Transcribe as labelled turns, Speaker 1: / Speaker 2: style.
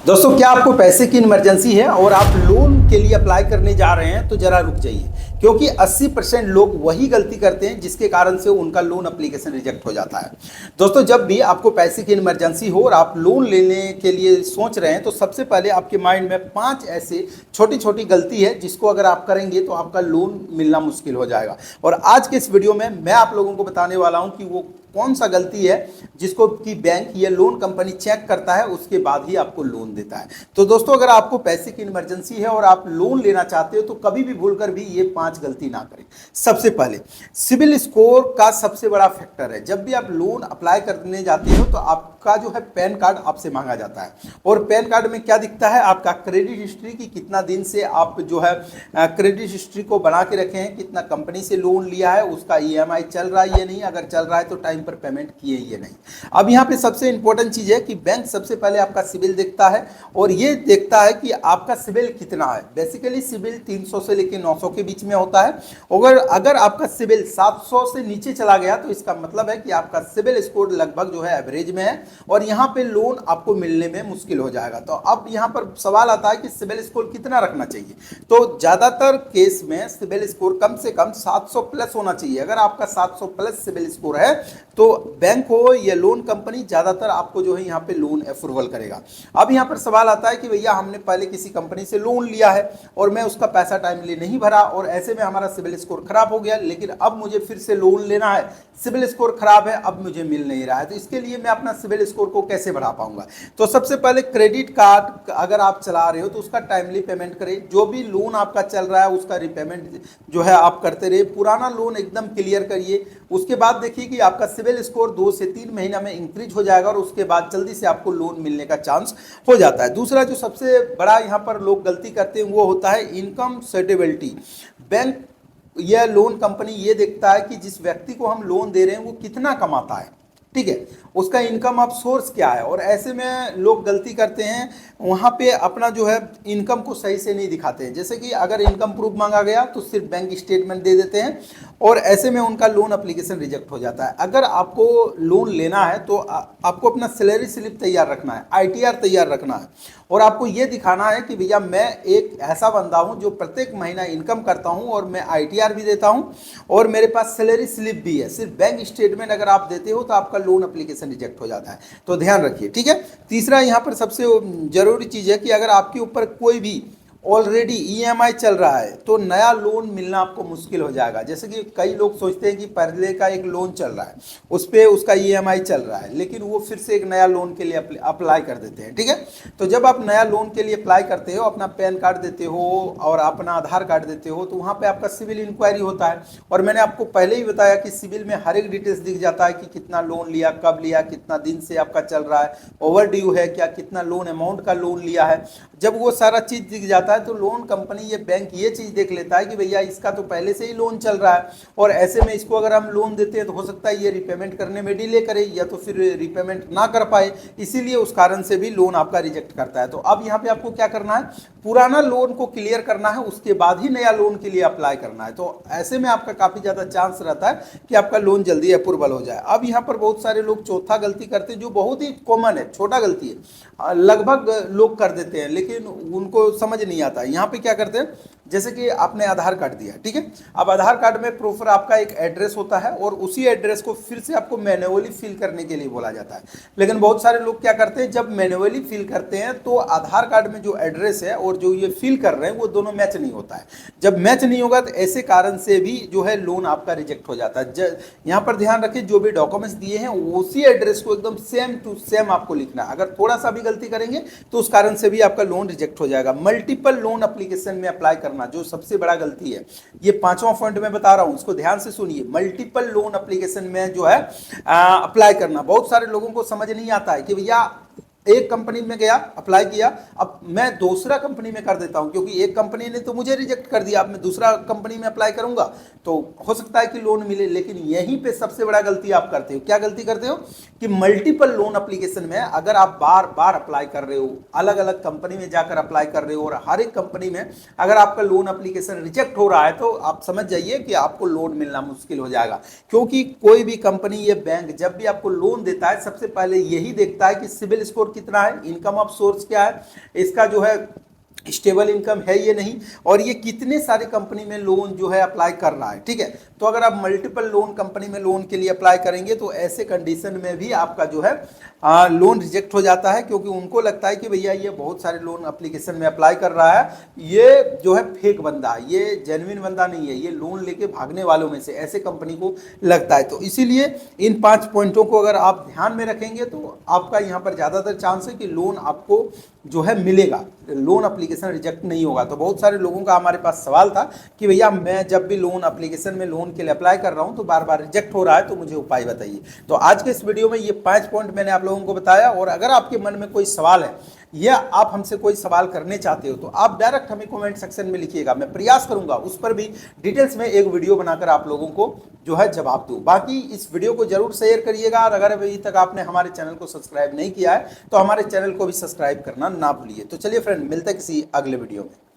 Speaker 1: दोस्तों, क्या आपको पैसे की इमरजेंसी है और आप लोन के लिए अप्लाई करने जा रहे हैं तो जरा रुक जाइए, क्योंकि 80% लोग वही गलती करते हैं जिसके कारण से उनका लोन एप्लीकेशन रिजेक्ट हो जाता है। दोस्तों, जब भी आपको पैसे की इमरजेंसी हो और आप लोन लेने के लिए सोच रहे हैं तो सबसे पहले आपके माइंड में 5 ऐसे छोटी छोटी गलती है जिसको अगर आप करेंगे तो आपका लोन मिलना मुश्किल हो जाएगा। और आज के इस वीडियो में मैं आप लोगों को बताने वाला हूं कि वो कौन सा गलती है जिसको कि बैंक या लोन कंपनी चेक करता है, उसके बाद ही आपको लोन देता है। तो दोस्तों, अगर आपको पैसे की इमरजेंसी है और आप लोन लेना चाहते हो तो कभी भी भूलकर भी ये 5 गलती ना करें। सबसे पहले, सिबिल स्कोर का सबसे बड़ा फैक्टर है। जब भी आप लोन अप्लाई करने जाते हो तो आपका जो है पैन कार्ड आपसे मांगा जाता है, और पैन कार्ड में क्या दिखता है, आपका क्रेडिट हिस्ट्री की कितना दिन से आप जो है क्रेडिट हिस्ट्री को बना के रखे हैं, कितना कंपनी से लोन लिया है, उसका ईएमआई चल रहा है या नहीं, अगर चल रहा है तो टाइम पर पेमेंट किए या नहीं। अब यहाँ पे सबसे इंपॉर्टेंट चीज है कि बैंक सबसे पहले आपका सिबिल देखता है और ये देखता है कि आपका सिबिल कितना है। बेसिकली सिबिल 300 से लेकर 900 के बीच में होता है। अगर आपका सिबिल 700 से नीचे चला गया तो इसका मतलब है कि आपका सिबिल स्कोर लगभग जो है एवरेज में है और यहाँ पे लोन आपको मिलने में मुश्किल हो जाएगा। तो अब यहाँ पर सवाल आता है कि सिबिल स्कोर कितना रखना चाहिए। तो ज्यादातर केस में सिबिल स्कोर कम से कम 700 प्लस होना चाहिए। अगर आपका 700 प्लस सिबिल स्कोर है तो बैंक हो या लोन कंपनी ज्यादातर आपको जो है यहाँ पे लोन अप्रूवल करेगा। अब यहाँ पर सवाल आता है कि भैया हमने पहले किसी कंपनी से लोन लिया है और मैं उसका पैसा टाइमली नहीं भरा और ऐसे में हमारा सिबिल स्कोर खराब हो गया, लेकिन अब मुझे फिर से लोन लेना है, सिबिल स्कोर खराब है, अब मुझे मिल नहीं रहा है, तो इसके लिए मैं अपना सिबिल स्कोर को कैसे बढ़ा पाऊंगा। तो सबसे पहले क्रेडिट कार्ड अगर आप चला रहे हो तो उसका टाइमली पेमेंट करें। जो भी लोन आपका चल रहा है उसका रिपेमेंट जो है आप करते रहे। पुराना लोन एकदम क्लियर करिए। उसके बाद देखिए कि आपका सिबिल स्कोर 2 से 3 महीना में इंक्रीज हो जाएगा और उसके बाद जल्दी से आपको लोन मिलने का चांस हो जाता है। दूसरा जो सबसे बड़ा यहाँ पर लोग गलती करते हैं वो होता है इनकम सर्टेबिलिटी। बैंक या लोन कंपनी ये देखता है कि जिस व्यक्ति को हम लोन दे रहे हैं वो कितना कमाता है, ठीक है, उसका इनकम ऑफ सोर्स क्या है। और ऐसे में लोग गलती करते हैं, वहाँ पे अपना जो है इनकम को सही से नहीं दिखाते हैं। जैसे कि अगर इनकम प्रूफ मांगा गया तो सिर्फ बैंक स्टेटमेंट दे देते हैं और ऐसे में उनका लोन एप्लीकेशन रिजेक्ट हो जाता है। अगर आपको लोन लेना है तो आपको अपना सैलरी स्लिप तैयार रखना है, आईटीआर तैयार रखना है और आपको ये दिखाना है कि भैया मैं एक ऐसा बंदा हूँ जो प्रत्येक महीना इनकम करता हूँ और मैं आईटीआर भी देता हूँ और मेरे पास सैलरी स्लिप भी है। सिर्फ बैंक स्टेटमेंट अगर आप देते हो तो आपका लोन एप्लीकेशन रिजेक्ट हो जाता है, तो ध्यान रखिए, ठीक है। तीसरा यहाँ पर सबसे जरूरी चीज है कि अगर आपके ऊपर कोई भी ऑलरेडी ईएमआई चल रहा है तो नया लोन मिलना आपको मुश्किल हो जाएगा। जैसे कि कई लोग सोचते हैं कि पहले का एक लोन चल रहा है, उस पर उसका ईएमआई चल रहा है, लेकिन वो फिर से एक नया लोन के लिए अप्लाई कर देते हैं, ठीक है। तो जब आप नया लोन के लिए अप्लाई करते हो, अपना पैन कार्ड देते हो और अपना आधार कार्ड देते हो, तो वहाँ पे आपका सिविल इंक्वायरी होता है। और मैंने आपको पहले ही बताया कि सिविल में हर एक डिटेल्स दिख जाता है कि कितना लोन लिया, कब लिया, कितना दिन से आपका चल रहा है, ओवर ड्यू है क्या, कितना लोन अमाउंट का लोन लिया है। जब वो सारा चीज दिख जाता है तो लोन कंपनी या बैंक ये चीज देख लेता है कि भैया इसका तो पहले से ही लोन चल रहा है और ऐसे में इसको अगर हम लोन देते हैं तो हो सकता है ये रिपेमेंट करने में डिले करे या तो फिर रिपेमेंट ना कर पाए, इसीलिए उस कारण से भी लोन आपका रिजेक्ट करता है। तो अब यहाँ पे आपको क्या करना है, पुराना लोन को क्लियर करना है, उसके बाद ही नया लोन के लिए अप्लाई करना है। तो ऐसे में आपका काफी ज्यादा चांस रहता है कि आपका लोन जल्दी अप्रूवल हो जाए। अब यहाँ पर बहुत सारे लोग चौथा गलती करते हैं जो बहुत ही कॉमन है, छोटा गलती है, लगभग लोग कर देते हैं लेकिन उनको समझ नहीं आता। यहाँ पे क्या करते हैं, जैसे कि आपने आधार कार्ड दिया, ठीक है, अब आधार कार्ड में प्रॉपर आपका एक एड्रेस होता है और उसी एड्रेस को फिर से आपको मैन्युअली फिल करने के लिए बोला जाता है। लेकिन बहुत सारे लोग क्या करते हैं, जब मैन्युअली फिल करते हैं तो आधार कार्ड में जो एड्रेस है और जो ये फिल कर रहे हैं वो दोनों मैच नहीं होता है। जब मैच नहीं होगा तो ऐसे कारण से भी जो है लोन आपका रिजेक्ट हो जाता है। यहाँ पर ध्यान रखिए, जो भी डॉक्यूमेंट्स दिए हैं उसी एड्रेस को एकदम सेम टू सेम आपको लिखना है। अगर थोड़ा सा भी गलती करेंगे तो उस कारण से भी आपका लोन रिजेक्ट हो जाएगा। मल्टीपल लोन एप्लीकेशन में अप्लाई करना जो सबसे बड़ा गलती है, ये 5वां पॉइंट में बता रहा हूं, इसको ध्यान से सुनिए। मल्टीपल लोन एप्लीकेशन में जो है अप्लाई करना, बहुत सारे लोगों को समझ नहीं आता है कि भैया एक कंपनी में गया, अप्लाई किया, अब मैं दूसरा कंपनी में कर देता हूं क्योंकि एक कंपनी ने तो मुझे रिजेक्ट कर दिया, अब मैं दूसरा कंपनी में अप्लाई करूंगा तो हो सकता है कि लोन मिले। लेकिन यहीं पे सबसे बड़ा गलती आप करते हो। क्या गलती करते हो कि मल्टीपल लोन एप्लीकेशन में अगर आप बार बार अप्लाई कर रहे हो, अलग अलग कंपनी में जाकर अप्लाई कर रहे हो और हर एक कंपनी में अगर आपका लोन एप्लीकेशन रिजेक्ट हो रहा है तो आप समझ जाइए कि आपको लोन मिलना मुश्किल हो जाएगा। क्योंकि कोई भी कंपनी या बैंक जब भी आपको लोन देता है सबसे पहले यही देखता है कि सिबिल स्कोर सपोर्ट कितना है, इनकम ऑफ सोर्स क्या है, इसका जो है स्टेबल इनकम है ये नहीं, और ये कितने सारे कंपनी में लोन जो है अप्लाई कर रहा है। ठीक है, तो अगर आप मल्टीपल लोन कंपनी में लोन के लिए अप्लाई करेंगे तो ऐसे कंडीशन में भी आपका जो है लोन रिजेक्ट हो जाता है, क्योंकि उनको लगता है कि भैया ये बहुत सारे लोन एप्लीकेशन में अप्लाई कर रहा है, ये जो है फेक बंदा, ये जेन्युइन बंदा नहीं है, ये लोन लेके भागने वालों में से ऐसे कंपनी को लगता है। तो इसीलिए इन 5 पॉइंटों को अगर आप ध्यान में रखेंगे तो आपका यहाँ पर ज़्यादातर चांस है कि लोन आपको जो है मिलेगा, लोन एप्लीकेशन रिजेक्ट नहीं होगा। तो बहुत सारे लोगों का हमारे पास सवाल था कि भैया मैं जब भी लोन एप्लीकेशन में लोन के लिए अप्लाई कर रहा हूं तो बार बार रिजेक्ट हो रहा है, तो मुझे उपाय बताइए। तो आज के इस वीडियो में ये 5 पॉइंट मैंने आप लोगों को बताया, और अगर आपके मन में कोई सवाल है या आप हमसे कोई सवाल करने चाहते हो तो आप डायरेक्ट हमें कमेंट सेक्शन में लिखिएगा, मैं प्रयास करूंगा उस पर भी डिटेल्स में एक वीडियो बनाकर आप लोगों को जो है जवाब दूं। बाकी इस वीडियो को जरूर शेयर करिएगा, और अगर अभी तक आपने हमारे चैनल को सब्सक्राइब नहीं किया है तो हमारे चैनल को भी सब्सक्राइब करना ना भूलिए। तो चलिए फ्रेंड, मिलते हैं किसी अगले वीडियो में।